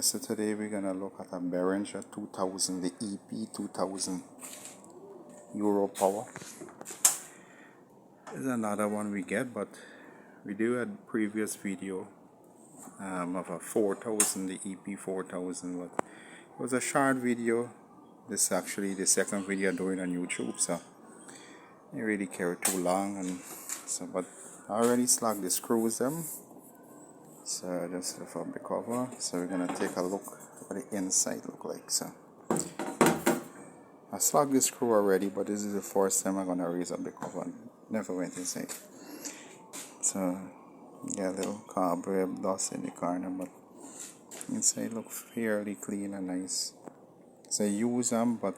So today we're gonna look at a Behringer 2000, the EP2000 Euro Power. This is another one we get, but we do a previous video of a 4000, the EP4000, but it was a short video. This is actually the second video I'm doing on YouTube, so I didn't really care too long, and so but I already slugged the screws them. So just lift up the cover. So we're gonna take a look at what the inside look like. So I slugged the screw already, but this is the first time I'm gonna raise up the cover. Never went inside. So yeah, a little cobweb dust in the corner, but inside look fairly clean and nice. So I use them, but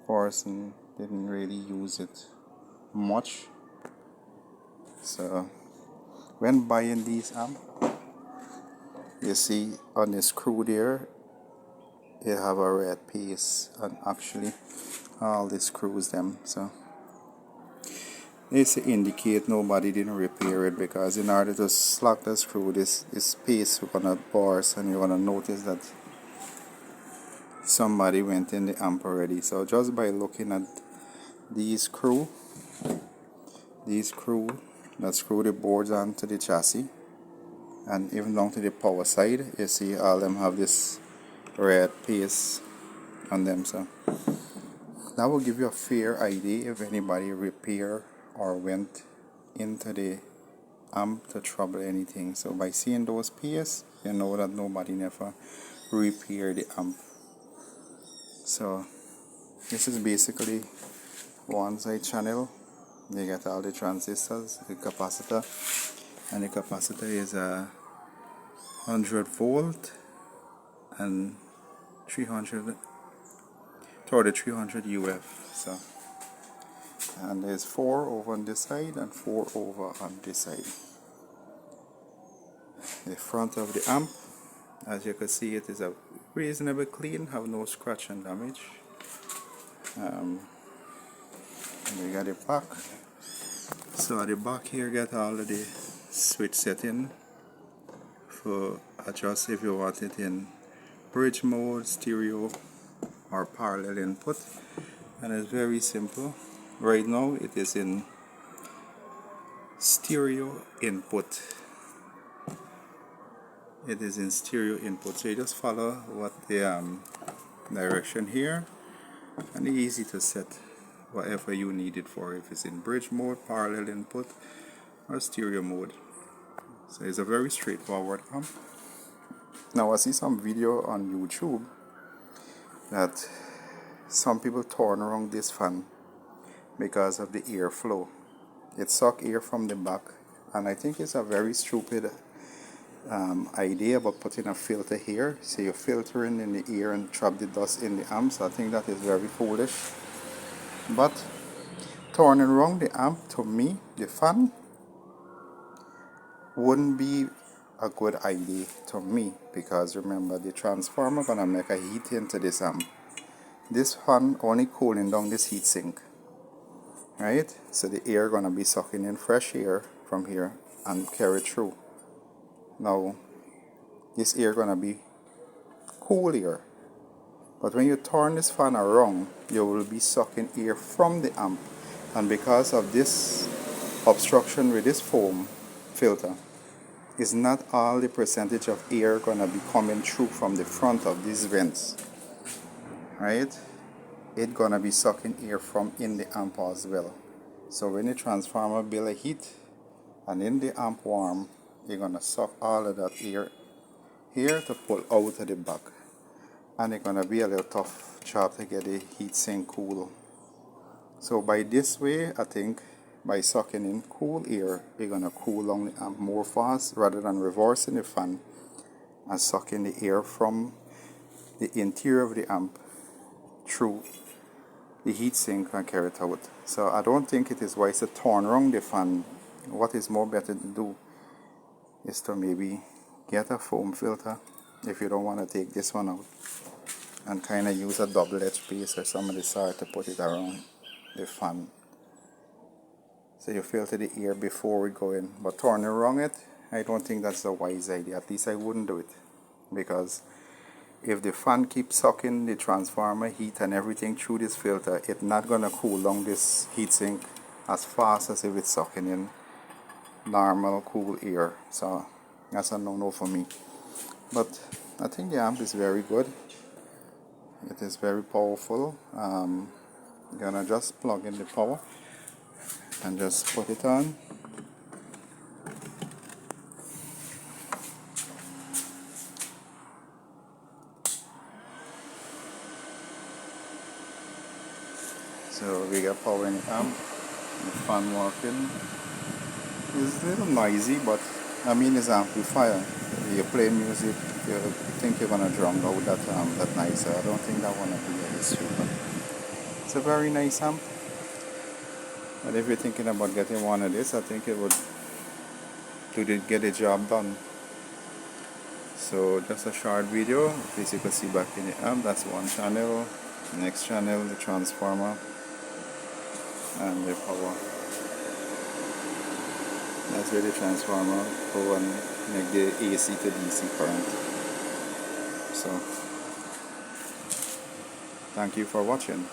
person didn't really use it much. So when buying these amp, you see on the screw there, you have a red piece, and actually all the screws them. So this indicate nobody didn't repair it, because in order to slot the screw, this piece is gonna burst, and you're gonna notice that somebody went in the amp already. So just by looking at these screw that screw the boards onto the chassis, and even down to the power side, you see all of them have this red piece on them. So that will give you a fair idea if anybody repair or went into the amp to trouble anything. So by seeing those pieces, you know that nobody never repaired the amp. So this is basically one side channel. You get all the transistors, the capacitor, and the capacitor is a 100 volt and 300 UF. So, and there's 4 over on this side and 4 over on this side. The front of the amp, as you can see, it is a reasonably clean, have no scratch and damage. And we got the back. So at the back here, get all of the switch setting for adjust if you want it in bridge mode, stereo, or parallel input. And it's very simple. Right now it is in stereo input. It is in stereo input. So you just follow what the direction here, and it's easy to set whatever you need it for, if it's in bridge mode, parallel input, or stereo mode. So it's a very straightforward amp. Now I see some video on YouTube that some people turn around this fan because of the airflow. It sucks air from the back, and I think it's a very stupid idea about putting a filter here. So you're filtering in the air and trap the dust in the amp. So I think that is very foolish. But turning around the amp, to me, the fan wouldn't be a good idea to me, because remember, the transformer gonna make a heat into this amp. This fan only cooling down this heat sink, right? So the air gonna be sucking in fresh air from here and carry through. Now this air gonna be cool air, but when you turn this fan around, you will be sucking air from the amp, and because of this obstruction with this foam filter, is not all the percentage of air gonna be coming through from the front of these vents, right? It's gonna be sucking air from in the amp as well. So when the transformer build a heat and in the amp warm, you're gonna suck all of that air here to pull out of the back, and it's gonna be a little tough job to get the heat sink cool. So by this way, I think by sucking in cool air, you're gonna cool down the amp more fast, rather than reversing the fan and sucking the air from the interior of the amp through the heat sink and carry it out. So I don't think it is wise to turn around the fan. What is more better to do is to maybe get a foam filter, if you don't want to take this one out, and kind of use a double-edged piece or some of the sort to put it around the fan. So you filter the air before we go in. But turning around it, I don't think that's a wise idea. At least I wouldn't do it, because if the fan keeps sucking the transformer heat and everything through this filter, it's not gonna cool down this heatsink as fast as if it's sucking in normal cool air. So that's a no-no for me. But I think the amp is very good. It is very powerful. I'm gonna just plug in the power and just put it on. So we got power in the amp, the fan working. It's a little noisy, but I mean it's amplifier. You play music, you think you're gonna drown out that noise. So I don't think that wanna be an issue. But it's a very nice amp. But if you're thinking about getting one of this, I think it would get the job done. So just a short video. As you can see back in the amp, that's one channel. Next channel, the transformer and the power. That's where the transformer go and make the AC to DC current. So thank you for watching.